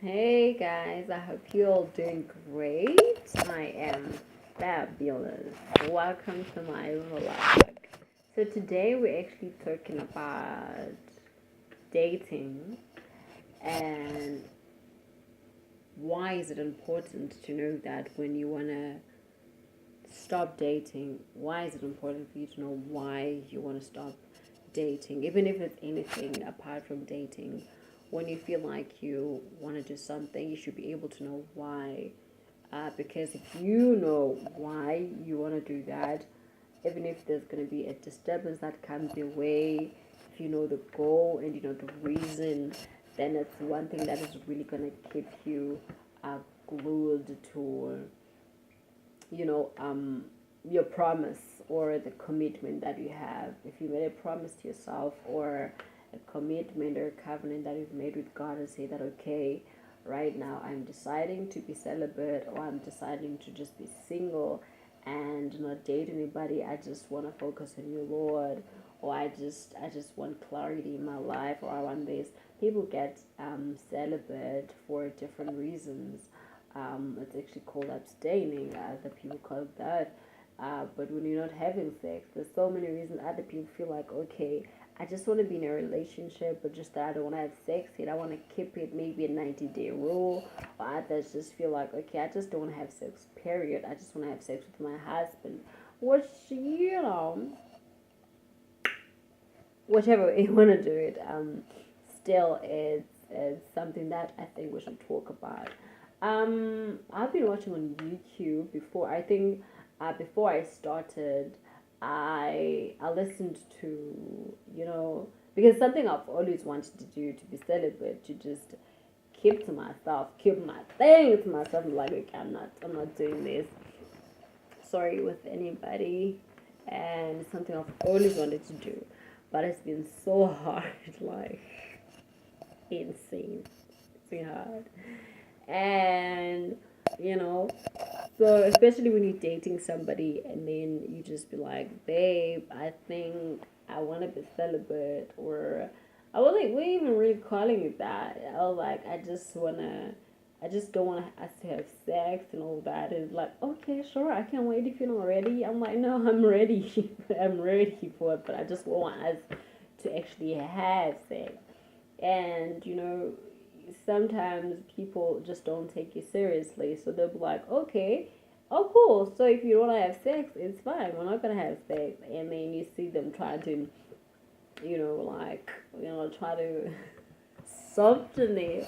Hey guys, I hope you're all doing great. I am fabulous. Welcome to my vlog. So today we're actually talking about dating and why is it important to know that when you want to stop dating, why is it important for you to know why you want to stop dating, even if it's anything apart from dating. When you feel like you want to do something, you should be able to know why. Because if you know why you want to do that, even if there's going to be a disturbance that comes your way, if you know the goal and you know the reason, then it's one thing that is really going to keep you glued to your promise or the commitment that you have. If you made a promise to yourself or a commitment or a covenant that you've made with God and say that, okay, right now I'm deciding to be celibate or I'm deciding to just be single and not date anybody. I just want to focus on you, Lord, or I just want clarity in my life, or I want this. People get celibate for different reasons. It's actually called abstaining. Other people call it that. But when you're not having sex, there's so many reasons. Other people feel like, okay, I just want to be in a relationship, but just that I don't want to have sex yet. I want to keep it maybe a 90-day rule. Or others just feel like, okay, I just don't want to have sex, period. I just want to have sex with my husband. Which, whichever way you want to do it, still it's something that I think we should talk about. I've been watching on YouTube before. I think before I started, I listened to because something I've always wanted to do, to be celibate, to just keep to myself, keep my thing to myself. I'm like, okay, I'm not doing this. Sorry with anybody, and it's something I've always wanted to do, but it's been so hard, like insane. It's been hard, and you know so especially when you're dating somebody and then you just be like, babe, I think I want to be celibate, or I was like, we even really calling it that. I was like, I just don't want us to have sex and all that. It's like, okay, sure, I can't wait if you're not ready. I'm like, no, I'm ready. I'm ready for it, but I just want us to actually have sex. And sometimes people just don't take you seriously, so they'll be like, okay, oh cool, so if you don't want to have sex, it's fine, we're not gonna have sex. And then you see them trying to try to soften it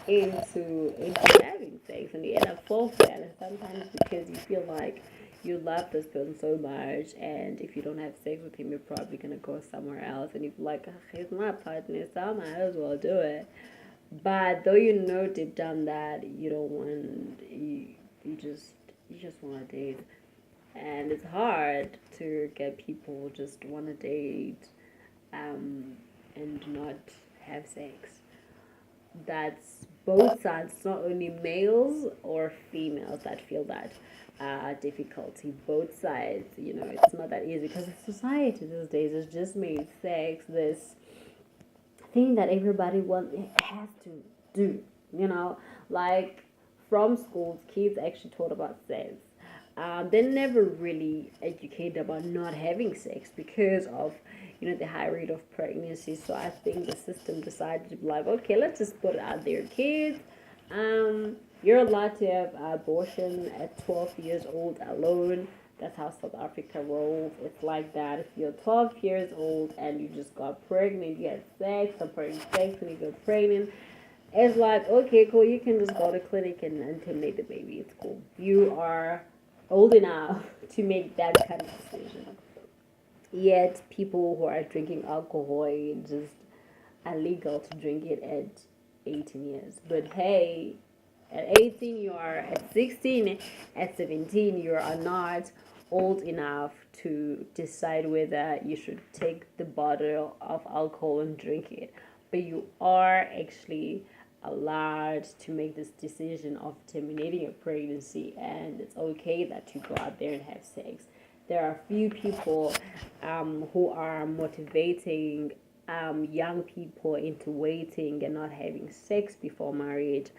into having sex, and you end up falling for that. And sometimes because you feel like you love this person so much, and if you don't have sex with him, you're probably gonna go somewhere else, and you're like, "Ugh, he's my partner, so I might as well do it." But though you know deep down that you don't want, you just want to date, and it's hard to get people just want to date, and not have sex. That's both sides, not only males or females that feel that difficulty. Both sides, it's not that easy because society these days has just made sex this thing that everybody has to do. Like from schools, kids actually taught about sex. They're never really educated about not having sex because of the high rate of pregnancy. So I think the system decided to be like, okay, let's just put it out there, kids. You're allowed to have abortion at 12 years old alone. That's how South Africa rolls. It's like that. If you're 12 years old and you just got pregnant, you had sex, separating sex, and you got pregnant, it's like, okay, cool, you can just go to clinic and terminate the baby. It's cool. You are old enough to make that kind of decision. Yet people who are drinking alcohol, it's just illegal to drink it at 18 years. But hey, at 18 you are, at 16, at 17 you are not old enough to decide whether you should take the bottle of alcohol and drink it. But you are actually allowed to make this decision of terminating a pregnancy, and it's okay that you go out there and have sex. There are few people who are motivating young people into waiting and not having sex before marriage.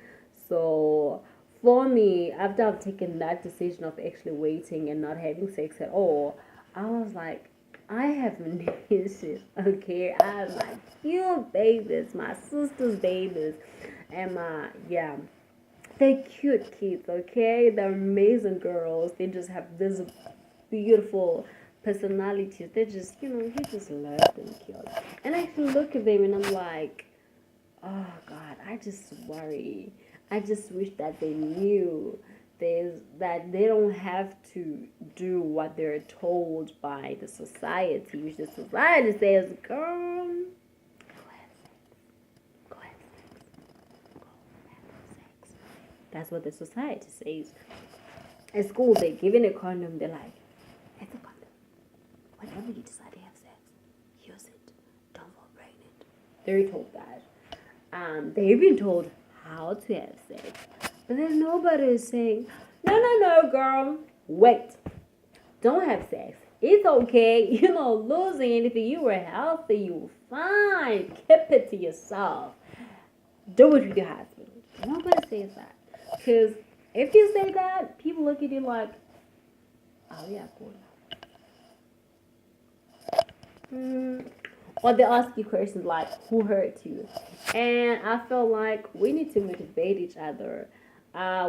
So for me, after I've taken that decision of actually waiting and not having sex at all, I was like, I have issues, okay? I have my cute babies, my sister's babies, and my, yeah, they're cute kids, okay? They're amazing girls. They just have this beautiful personalities. They just, you just love them cute. And I can look at them and I'm like, oh God, I just worry. I just wish that they knew that they don't have to do what they're told by the society, which the society says, girl, go have sex, go have sex, go have sex. That's what the society says. At school, they're giving a condom. They're like, it's a condom. Whenever you decide to have sex, use it. Don't fall pregnant. They're told that. They've been told how to have sex. But then nobody is saying, no, no, no, girl. Wait. Don't have sex. It's okay. You're not losing anything. You were healthy. You were fine. Keep it to yourself. Do it with your husband. Nobody says that. Because if you say that, people look at you like, oh, yeah, cool. Or they ask you questions like, who hurt you? And I feel like we need to motivate each other.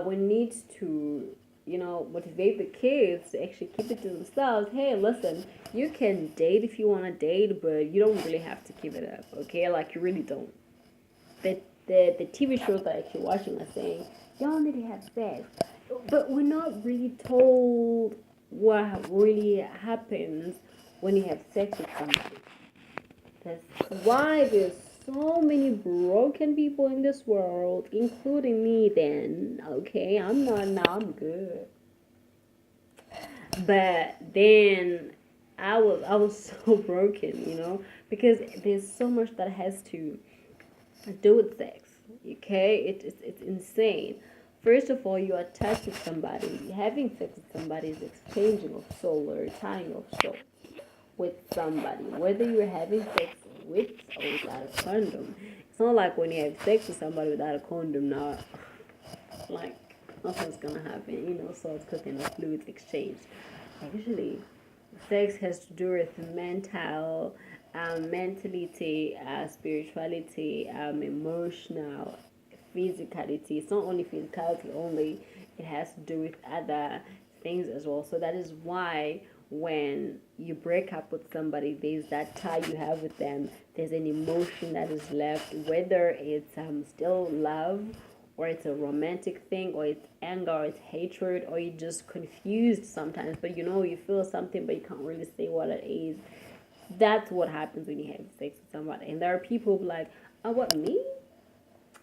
We need to, motivate the kids to actually keep it to themselves. Hey, listen, you can date if you want to date, but you don't really have to keep it up, okay? Like, you really don't. The TV shows that you're watching are saying, y'all need to have sex. But we're not really told what really happens when you have sex with somebody. That's why there's so many broken people in this world, including me then. Okay, I'm not now, I'm good. But then I was so broken, because there's so much that has to do with sex. Okay, it's insane. First of all, you are attached to somebody. Having sex with somebody is exchanging of soul or tying of soul with somebody, whether you're having sex with or without a condom. It's not like when you have sex with somebody without a condom, now, like, nothing's gonna happen, so it's cooking a fluids exchange. Actually, sex has to do with mental, mentality, spirituality, emotional, physicality. It's not only physicality only, it has to do with other things as well. So that is why when you break up with somebody, there's that tie you have with them. There's an emotion that is left, whether it's still love, or it's a romantic thing, or it's anger, or it's hatred, or you're just confused sometimes, but you feel something, but you can't really say what it is. That's what happens when you have sex with somebody. And there are people who are like, oh, what, me?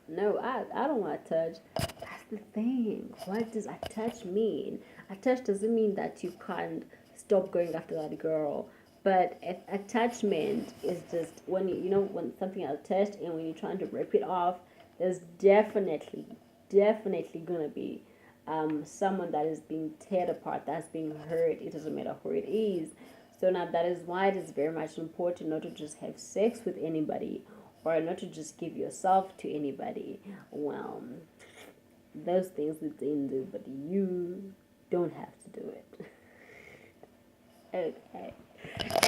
No, I don't want to touch. That's the thing. What does attach mean? Attach doesn't mean that you can't stop going after that girl. But attachment is just when when something is attached, and when you're trying to rip it off, there's definitely gonna be someone that is being teared apart, that's being hurt. It doesn't matter who it is. So now that is why it is very much important not to just have sex with anybody, or not to just give yourself to anybody. Well, those things that they do, but you don't have to do it. Okay.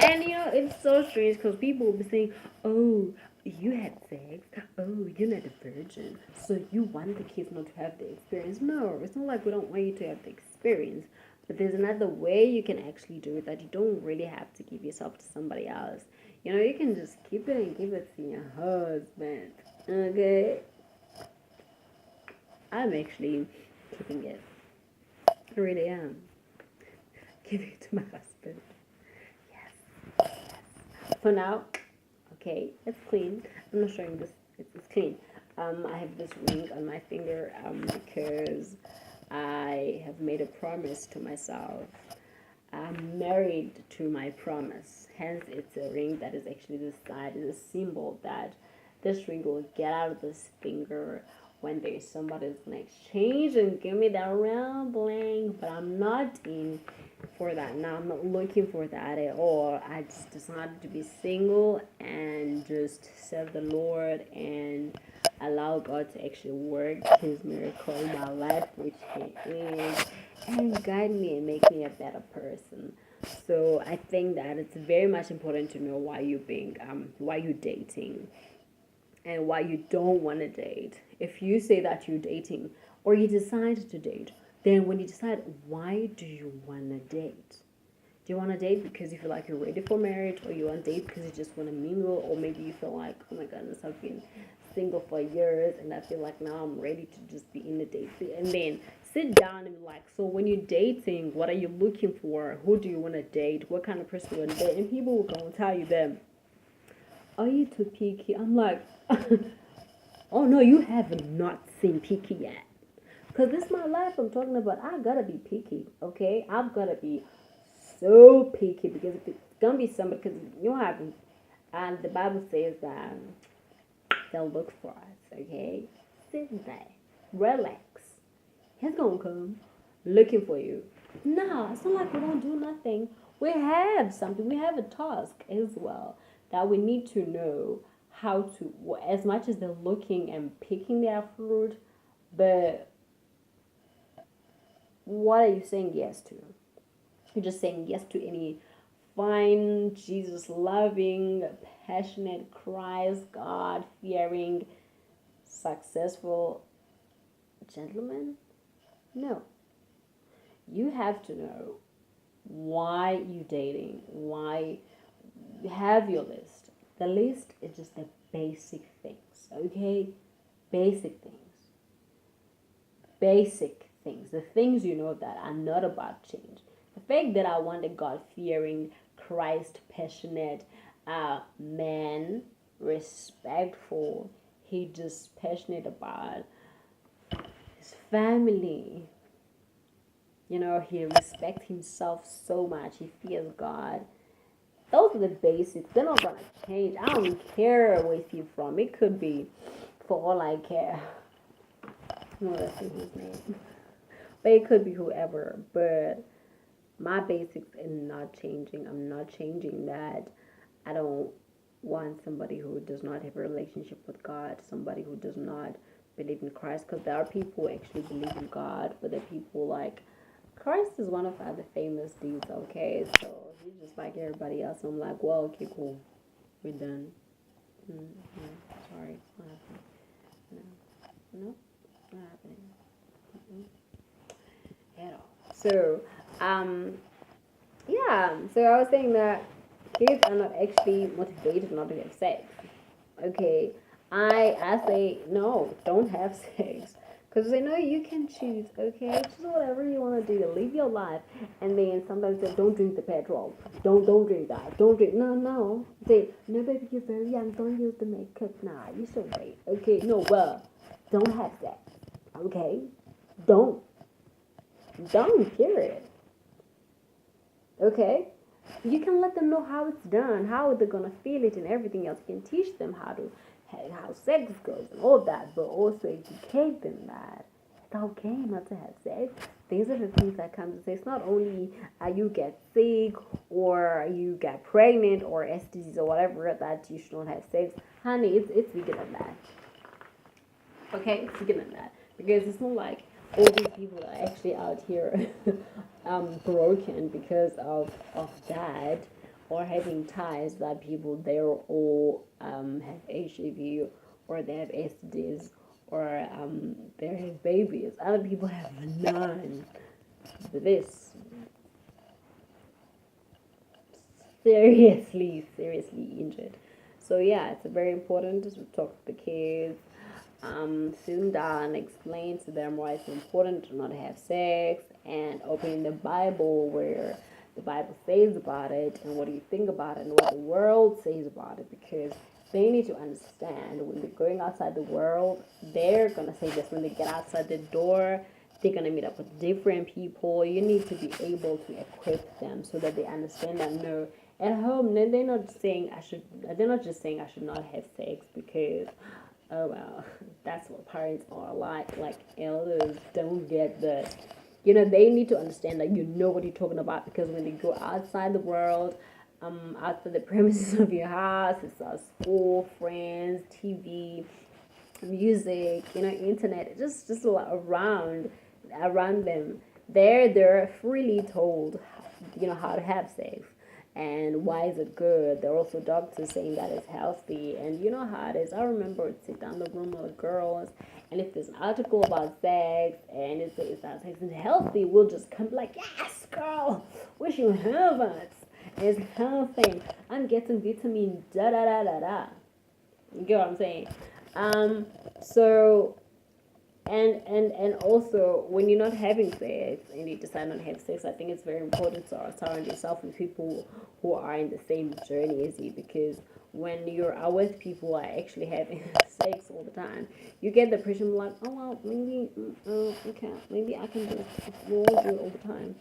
And it's so strange because people will be saying, oh, you had sex. Oh, you're not a virgin. So you want the kids not to have the experience. No, it's not like we don't want you to have the experience. But there's another way you can actually do it, that you don't really have to give yourself to somebody else. You can just keep it and give it to your husband. Okay? I'm actually keeping it. I really am. Giving it to my husband. Yes. For now, okay, it's clean. I'm not showing this. It's clean. I have this ring on my finger because I have made a promise to myself. I'm married to my promise. Hence, it's a ring that is actually the side. It's a symbol that this ring will get out of this finger when there's somebody that's gonna exchange and give me that round bling. But I'm not in for that now. I'm not looking for that at all. I just decided to be single and just serve the Lord and allow God to actually work His miracle in my life, which He is, and guide me and make me a better person. So I think that it's very much important to know why you're dating and why you don't want to date. If you say that you're dating or you decide to date, then when you decide, why do you want to date? Do you want to date because you feel like you're ready for marriage, or you want to date because you just want to mingle, or maybe you feel like, oh my goodness, I've been single for years and I feel like now I'm ready to just be in the date. And then sit down and be like, so when you're dating, what are you looking for? Who do you want to date? What kind of person do you want to date? And people will go and tell you them, are you too picky? I'm like, oh no, you have not seen picky yet. Because this is my life I'm talking about. I gotta be picky, okay? I've gotta be so picky because if it's gonna be somebody, because you know what happens, and the Bible says that they'll look for us, okay? Sit there, relax. He's gonna come looking for you. No, it's not like we don't do nothing. We have something, we have a task as well that we need to know how to, as much as they're looking and picking their fruit, but what are you saying yes to? You're just saying yes to any fine, Jesus loving, passionate, Christ, God fearing, successful gentleman? No. You have to know why you dating, why you have your list. The list is just the basic things, okay? Basic things. Basic things. The things you know that are not about change. The fact that I want a God fearing, Christ passionate man, respectful, he just passionate about his family. You know, he respects himself so much. He fears God. Those are the basics. They're not gonna change. I don't care where you're from. It could be, for all I care. No, that's his name. But it could be whoever. But my basics are not changing. I'm not changing that. I don't want somebody who does not have a relationship with God, somebody who does not believe in Christ, because there are people who actually believe in God, but there are people like Christ is one of the famous dudes, okay? So he's just like everybody else. I'm like, well, okay, cool. We're done. Sorry, it's not happening. No, it's not happening. At all. So, yeah, so I was saying that kids are not actually motivated not to have sex. Okay, I say no, don't have sex. Because they know you can choose, okay? Choose whatever you want to do. Live your life. And then sometimes say, don't drink the petrol. Don't drink that. Don't drink. No. Say, no, baby, you're very young. Don't use the makeup. Nah, you should wait. Okay, no, well, don't have sex. Okay? Don't. Don't, period. Okay? You can let them know how it's done, how they're gonna feel it, and everything else. You can teach them how sex goes and all that, but also educate them that it's okay not to have sex. These are the things that come to say. It's not only you get sick or you get pregnant or STDs or whatever that you should not have sex. Honey, it's bigger than that. Okay, it's bigger than that, because it's not like all these people are actually out here broken because of that, or having ties that people they're all have HIV, or they have STDs, or they have babies. Other people have none. This seriously injured. So yeah, it's very important to talk to the kids, sit them down, explain to them why it's important to not have sex, and opening the Bible where the Bible says about it, and what do you think about it, and what the world says about it, because they need to understand when they're going outside the world, they're gonna say this. When they get outside the door, they're gonna meet up with different people. You need to be able to equip them so that they understand that no, at home, then they're not saying I should. They're not just saying I should not have sex because, oh well, that's what parents are like. Like elders don't get the, they need to understand that you know what you're talking about, because when they go outside the world, outside the premises of your house, it's school, friends, TV, music, internet, just around them. They're freely told, how to have sex and why is it good. There are also doctors saying that it's healthy, and you know how it is. I remember I'd sit down in the room with girls, and if there's an article about sex and it's that sex is healthy, we'll just come like, yes, girl, wish you have it. It's healthy. I'm getting vitamin da da da da da. You get what I'm saying? So and also when you're not having sex and you decide not to have sex, I think it's very important to surround yourself with people who are in the same journey as you, because when you're out with people who are actually having sex all the time, you get the impression like, oh well, maybe okay, maybe I can just we'll do it all the time.